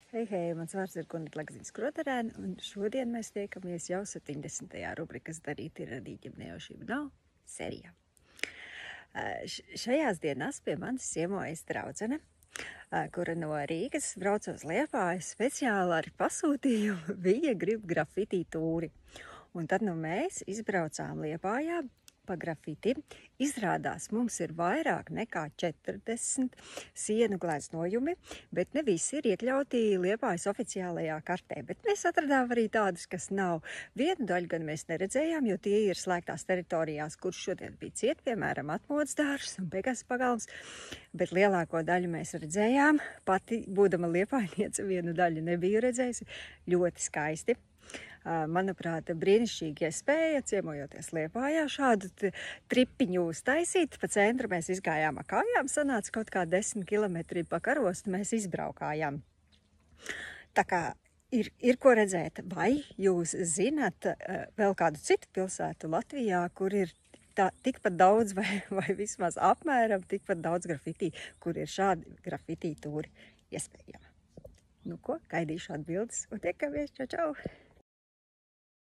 Hei, hei, mans vārds ir Gunita Lagziņas Kroterēna, un šodien mēs tiekamies jau 70. rubrikas Darīt ir radīt, ja nejaušība nav sērijā. Šajās dienās pie manis ciemojas draudzene, kura no Rīgas brauc uz Liepāju speciāli ar pasūtījumu, viņa grib grafitī tūri. Un tad mēs izbraucām Liepājā pa grafiti. Izrādās, mums ir vairāk nekā 40 sienu gleznojumi, bet ne visi ir iekļauti Liepājas oficiālajā kartē. Bet mēs atradām arī tādus, kas nav. Vienu daļu gan mēs neredzējām, jo tie ir slēgtās teritorijās, kur šodien bija ciet, piemēram, Atmodas dārzs un Pegas pagalms. Bet lielāko daļu mēs redzējām. Pati, būdama liepājniece, vienu daļu nebiju redzējusi. Ļoti skaisti. Manuprāt, brīnišķīgi iespēja, ciemojoties Liepājā, šādu tripiņu uztaisīt. Pa centru mēs izgājām ar kājām, sanāca kaut kā 10 kilometri pa karostu mēs izbraukājām. Tā kā ir ko redzēt. Vai jūs zināt vēl kādu citu pilsētu Latvijā, kur ir tikpat daudz vai vismaz apmēram tikpat daudz grafitī, kur ir šādi grafitī tūri iespējami? Nu ko, gaidīšu atbildes un tiekamies. Čau, čau!